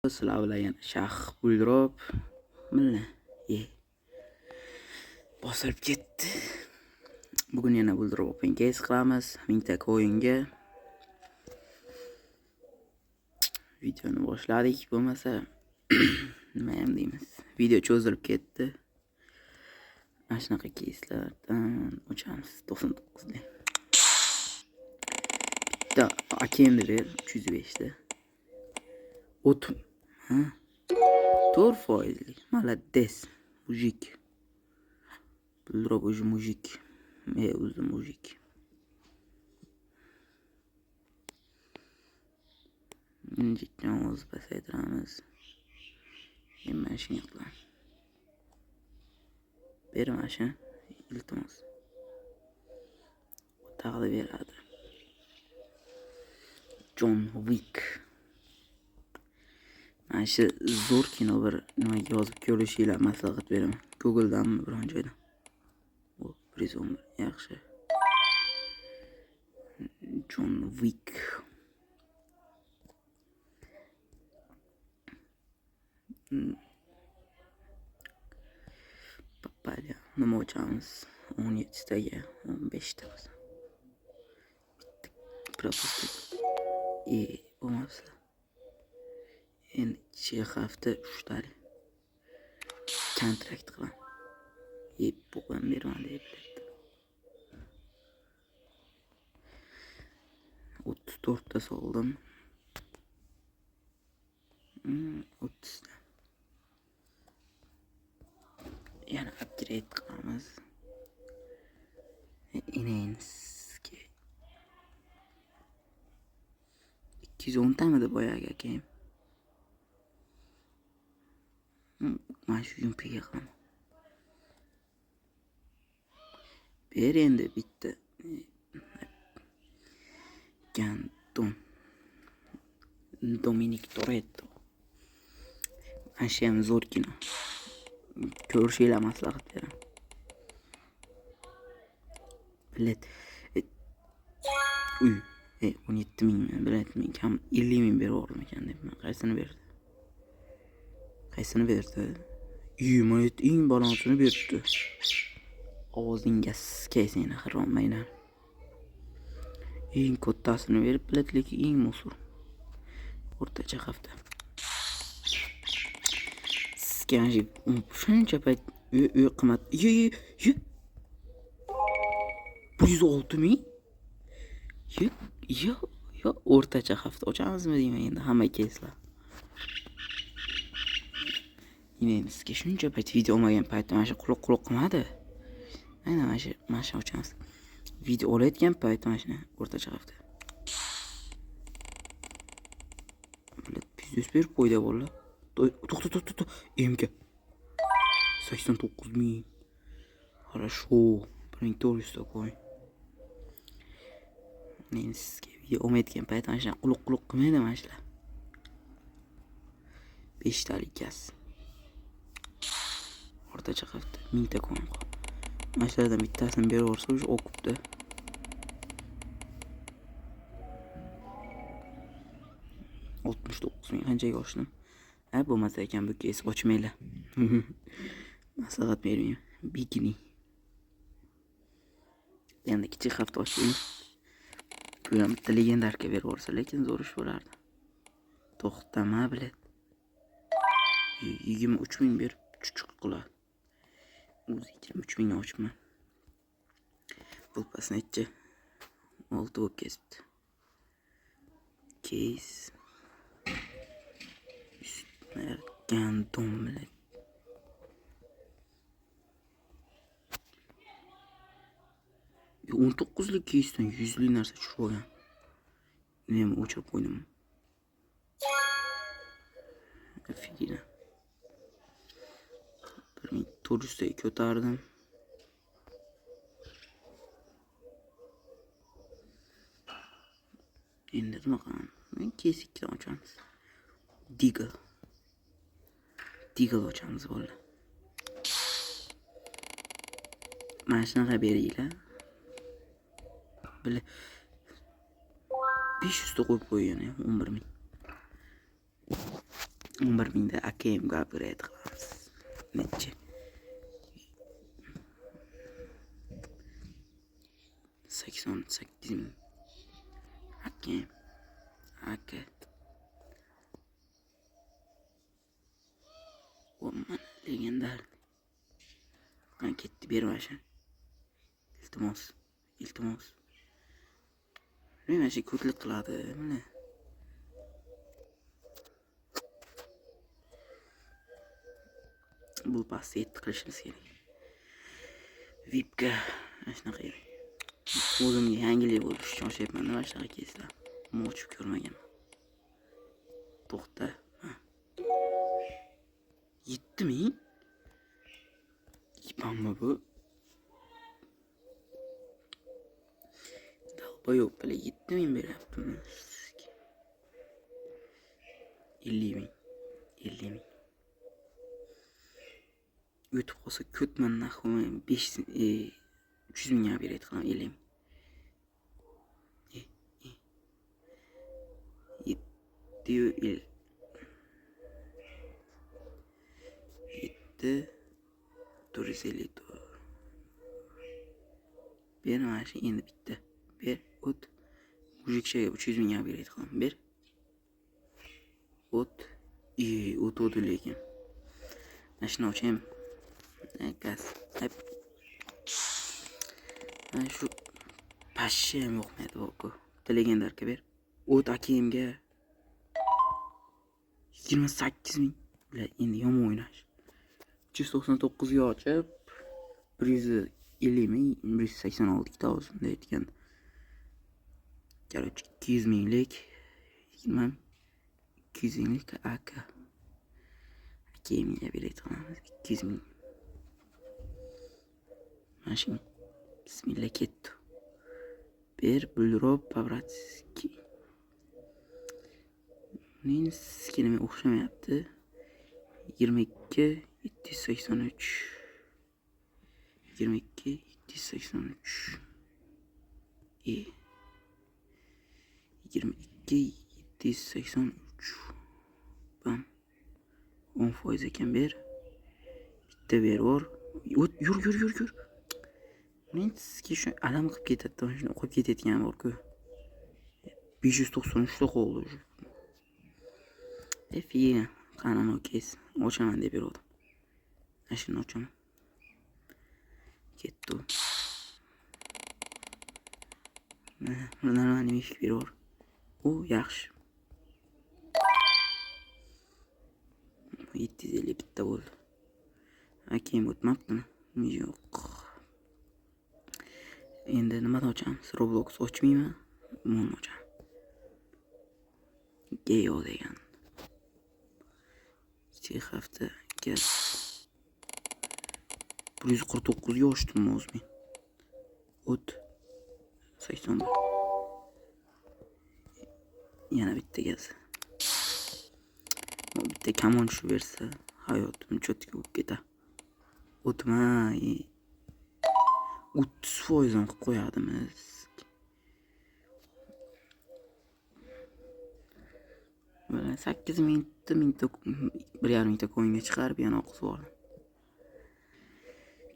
Sizlar bilan yana shax buldrop mana bosilib ketdi. Bugun yana buldrop open case qilamiz. 1000 ta coinga. Videoni boshladik, bo'lmasa nima ham deymiz. Video cho'zilib ketdi. Mana shunaqa caselardan ochamiz 99 da. Bitta akemni ber 305 da. O'tun. Ha? 4%. Молодец, mujik. Buldrop уже mujik. O'zi mujik. Injikdan o'z pasaytiramiz. Mana shuni qilamiz. Bermasin, iltimos. Taqdi beradi. John Wick. Mana shu zo'r kino bir nimaga yozib ko'rishinglar maslahat beraman. Google'dan biron joydan. Bu prizm yaxshi. John Wick. Papaya nima ochamiz? 17 taga 15 ta bo'lsa. Bitta propustik. Bo'lmasa. Endi ikki hafta 3 talik kontrakt qilaman. Bo'g'im berman deb biladi. 34 ta soldim. 30 ta. Yana upgrade qilamiz. Enhancega 210 tamidi boyaga keyin. Mana shu yumpiga qilaman. Ber endi bitta Ganton Dominic Toretto. Mana shu ham zo'r kino. Ko'rishinglar maslahat beraman. Bilet 17,000 biletmi kam 50,000 berib yubordim ekan deb. Qaysini berdi? Qaysini berdi? Mana eng balansini berdi. Ovozingaz kesini xirolmayman. Eng kattasini berib biletligi eng musur. O'rtacha hafta. Sizga shuncha payt qimmat. 106,000? Yo, o'rtacha hafta ochamizmi deyman endi hamma keslar. Yine sizga shuncha payt video olmagan paytda mana shu quloq qilmadi. Aynan mana shu ochamiz. Video olayotgan payt mana shuni o'rtacha hafta. Bilet biznes berib qo'ydi bola. To'xta. MK 89,000. Хорошо. 1400 ta qo'y. Men sizga video olmayotgan payt mana shuni quloq qilmaydi mana shular. 5 talik gaz. O'rtacha hafta 1000 ta qo'y. Mashalardan bittasini berib yuborsa o'sha o'qibdi. $69,000 qanchaga ochdim? Bo'lmasa ekan bu kes ochmaylar. Maslahat bermayman. Bikini. Endi kichik hafta ochdim. Bu ham bitta legendarka berib yuborsa, lekin zo'r ish bo'lardi. To'xtama bilet. 23,000 berib chuchuq qiladi. O'zi 23,000 ga ochman. Bu pasnetchi 6 bo'lib kesibdi. Case Ganton bilet. Yo 19 lik case'dan 100 lik narsa tushib olgan. Men o'chirib qo'ydim. Figina. 1400 ta ko'tardim. Endi nima qilaman? Men kesikdan ochamiz. Deagle ochamiz bo'ldi. Mana shunaqa beringlar. Bile 500 ta qo'yib qo'ygan, 11,000. 11 mingda AKM'ga upgrade qilamiz. Necha? 88 ming. AKM. AK. Mana legendar. Qani ketdi bermashi. Iltimos. Nima shu ko'tlik qiladi, mana. Bu pastga yetti qilishimiz kerak. VIPga shunaqa kerak. O'zimga yangilik bo'lish uchun o'shyapman, nima shunaqa keyslar. Mochib ko'rmaganman. To'xta. 7 ming? Yipammi bu? Dalboyo'q bilan 7 ming beryaptimi? 50 ming. O'tib qolsa ko'tman nahvi 300 mingga beraydi qilaman 50 ming. 450. Ber mana shu endi bitta. Ber, o't. Mujikchaga 300 mingga beraydi qilaman. Ber. O't. O't o'di lekin. Mana shuni ochaymi? Gaz. Mana shu pashsha ham yo'qmaydi bu. Bitta legendarga ber. O't AKMga 28 ming. Ular endi yomon o'ynash. 399 ga ochib 150 ming, 186 ta o'zimda aytgan. Короче, 200 minglik 200 minglik AK. AKMga beraydi qilamiz 200 ming. Mashin. Bismillah ketdi. Ber bulrob Pavratski. Uning skinime o'xshamayapti. 22 783. 22 783. 22 783. Bam. 10% ekan ber. Bitta ber bor. Yur. Men sizga shu alam qilib ketadi, shuni o'qib ketayotgan bor-ku. 593 ta qoldi. Figa, qanaqa keys. Ochaman deb berdim. Ashuni ochaman. Ketdi. Mana nima ish beror. U yaxshi. 750 bitta bo'ldi. Akim o'tmabdimi? Yo'q. Endi nimadan ochamiz? Roblox ochmayman. Buni ochaman. Geo degan. 2 hafta gaz. 149 ga ochdim o'zim. O't 81. Yana bitta gaz. Bitta kamon shu bersa hayotim cho'tga bo'lib ketadi. O'tmay 30% qilib qo'yadimiz. Mana 8 mingta 1,5 mingta coinga chiqarib yana oqizib oldim.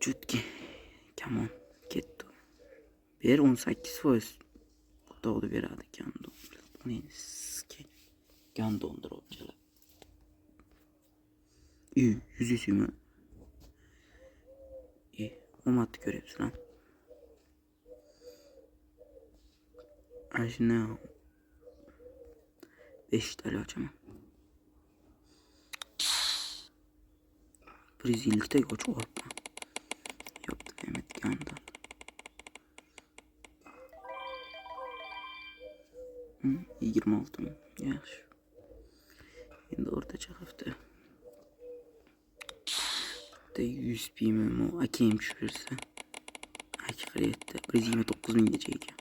Cho'tga kamon ketdi. Ber 18%. Xudoga beradi gandon. Gandon dropchalar. 100 mi? Omadni ko'ryapsizlar. Ashuna 5 tali ochaman. 150 ta ochib olibman. Yopdi demetganda. 26 ming. Yaxshi. Endi o'rtacha hafta. 100 pimi AKM tushirsa. Akhiratda 129 minggacha ekan.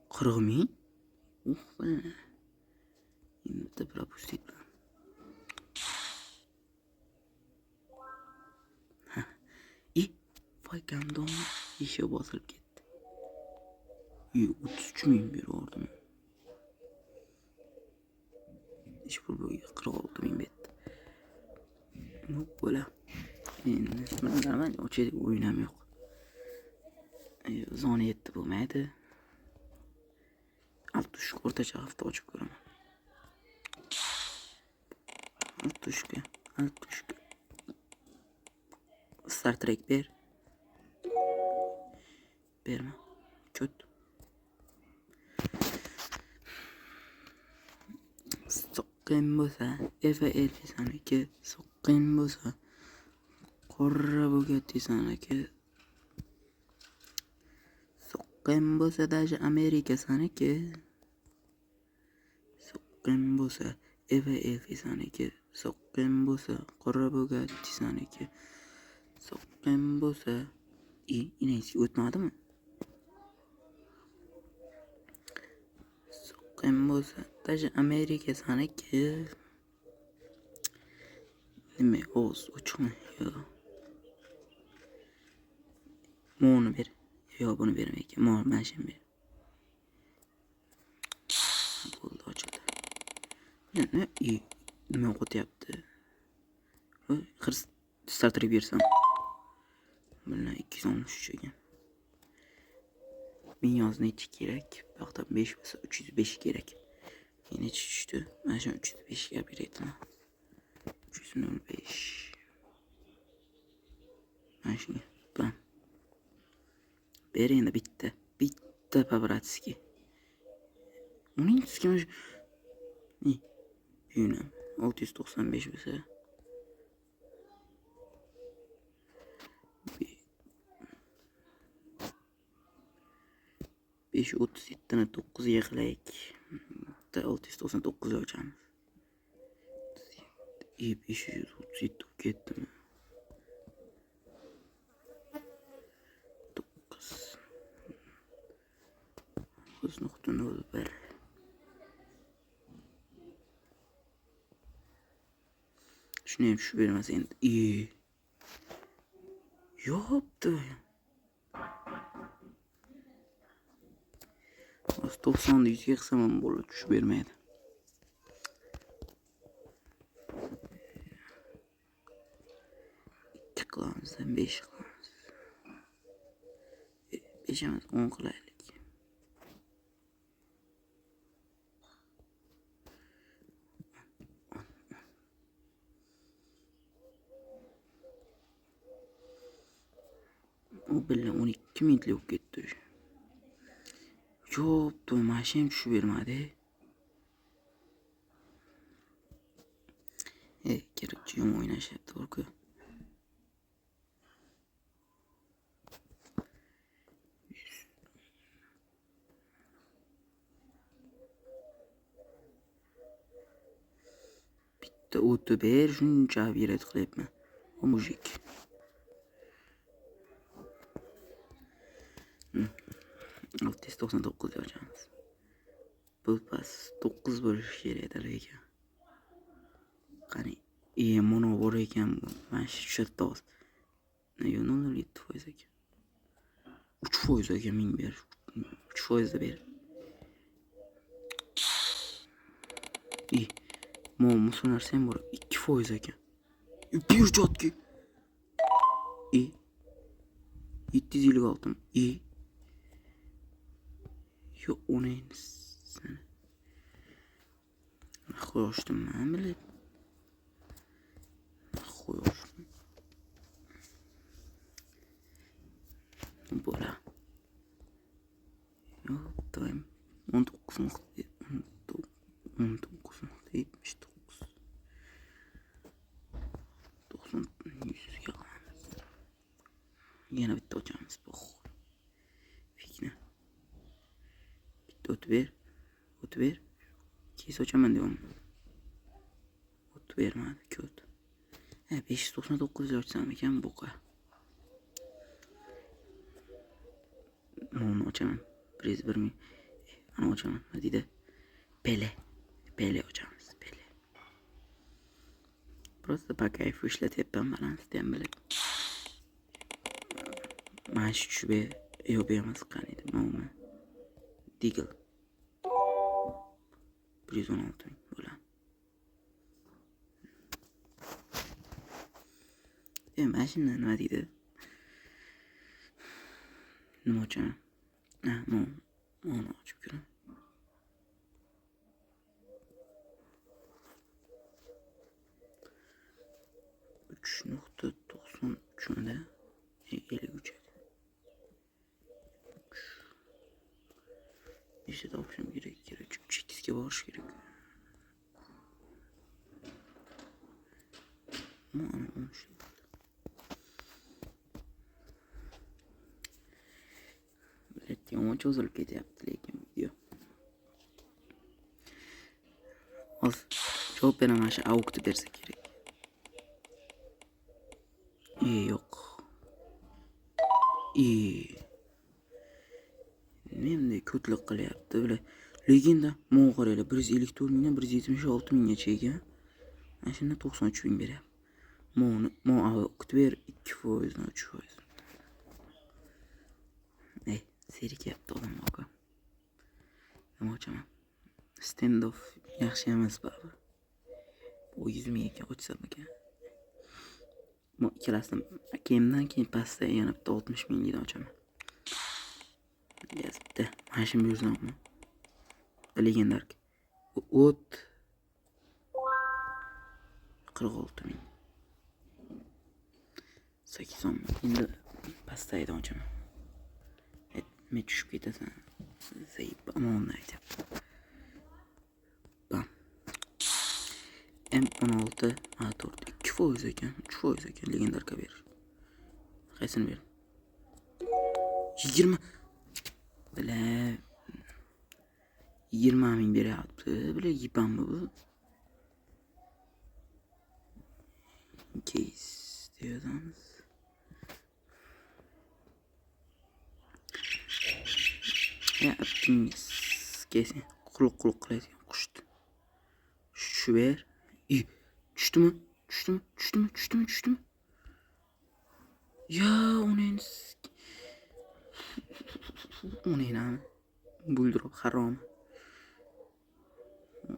40 ming? Endi bitta propustit bilan. Voy gandon ishga bosilib ketdi. 33 ming berdim. ish pul bo'yiga 46 ming betdi. Bo'la. Endi bismillah ochaylik, o'yin ham yo'q. Zona 7 bo'lmaydi. Altushka o'rtacha hafta ochib ko'raman. Altushka. Star Trek ber. Berma. Cho't. Soqqin bo'lsa, FL saniki, soqqin bo'lsa, qorra Bugatti saniki. Soqqin bo'lsa, daji Amerika saniki. Soqqin bo'lsa, FL saniki, soqqin bo'lsa, qorra Bugatti saniki. Soqqin bo'lsa, inaysi o'tmadimi? Soqqin bo'lsa, daji Amerika saniki. Nima o'z uchiqmi? Yo'q. Mo'ni ber. Yo'q, buni bermayman. Mana shuni ber. Bo'ldi, ochildi. Nima o'qotyapti? Star Trek bersam. Bunlar 263 ekan. Minyozni nechi kerak? Vaqtda 5 bo'lsa 305 kerak. Nechi tushdi? Mana shu 305 ga berayapman. 305. Mana shunga. Bam. Ber endi bitta Pabratski. Uning skimi yunam 695 bo'lsa 537 ni 9 ga qilaylik. 699 ochamiz. 537 ketdimi? 9.01. Shuni ham tushib bermas endi. Yo'qdi. 90 100 ga qilsam ham bo'ladi, tushib bermaydi. Ikki qilamiz, 5 qilamiz. 5 emas, 10 qilaylik. O bilan 12 minglik bo'lib ketdi. Yo'q, mashin tushib bermadi. Kerakchi yomon o'ynashyapti, to'g'ri-ku. Bitta o'ti ber, shuncha virat qilyapman. O mujik. 699 ochamiz. Bu pas 9 bo'lishi kerak ekan. Qani, mono bor ekan, mana shu tushadi hozir. Yo'q, 0.7% ekan. 3% ekan, ming ber. 3% da ber. Musu narsam bor, 2% ekan. Bir jotki. 756. Yo'q, uni qo'yishdim men bilib. Qo'yishdim. Bo'la. Yo'q, doim 19.79. 90 100 ga qilamiz. Yana bitta ochamiz. Fikna. O't ber. Keyin ochaman deyapman. O't bermadi, ko't. 599 ochsam ekan buqa. Mana ochaman. Priz 1000. Ana ochaman. Nima deydi? Pele ochamiz. Pele. Просто по кайфу ishlatyapman, balansni ham bilib. Mana shu tushib emas qaniydi, mana. Digl. 116 ming bo'ladi. mashina nima deydi? Nima ochaman? Mana ochib ko'raman. 3.93 53. Nechta topishim kerak? 3x ga borish kerak. Mana 13. Yomon cho'zilib ketyapti lekin video. Hozir javob beraman, shu aukni bersa kerak. Yo'q. Menda ko'tliq qilyapti bular. Legenda mo'g'arlar 154 mingdan 176 minggacha ekan. Mana shunda 93 ming beryapti. Aukni ber 2%, 3%. Serikyapti odam aka. Nima ochaman? Standoff yaxshi emas baribir. Bu 100 ming ekan, ochsam ekan. Bu ikkalasidan akimdan keyin pastda yana bitta 60 minglikdan ochaman. Yazibdi. Mana shu buyursammi? Legendarka. O't 46 ming. 80 ming. Endi pastdagidan ochaman. Men tushib ketasan. Amonni aytyapti. Bam. M16 A4 2% ekan, 3% ekan legendarka ber. Qaysini ber? 20. Bile 20 ming beryapti. Bile yipammi bu? Case deyamiz. Ya apingiz kesin quruq qiladigan qushdi. Shu ber. Tushdimi? Ya uning buldirib harom.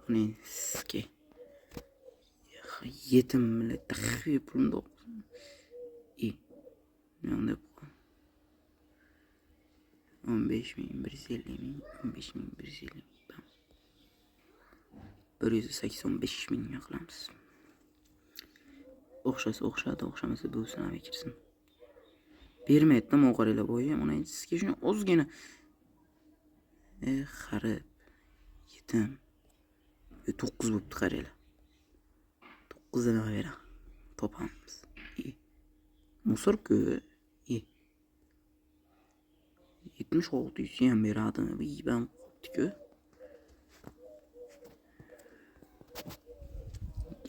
Uning ski. Yetim millat taxfi pulni. Nima 15 ming, 150 ming, 15 ming, 150 ming. 185 mingga qilamiz. O'xshadi, o'xshamasa bo'lsin, ham kirsin. Bermayapti mo'g'arilar bo'yi. Mana sizga shuni ozgina xarib yetim. 9 bo'pti qaranglar. 9 dan bera. Topamiz. Musor-ku. 76 ham beradimi? Bu yibam qopti-ku.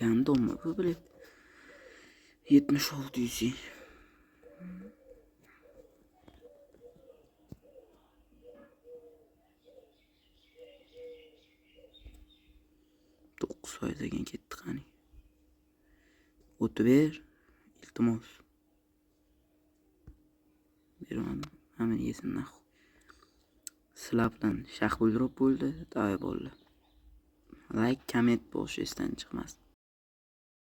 Gandonmi bu bilet? 76 9% degan ketdi qani. O'ti ber, iltimos. Bermadim. Hamma yesin naxu. Sizlardan shax buldirib bo'ldi, davay bo'ldi. Like, comment bo'lish esdan chiqmasdi.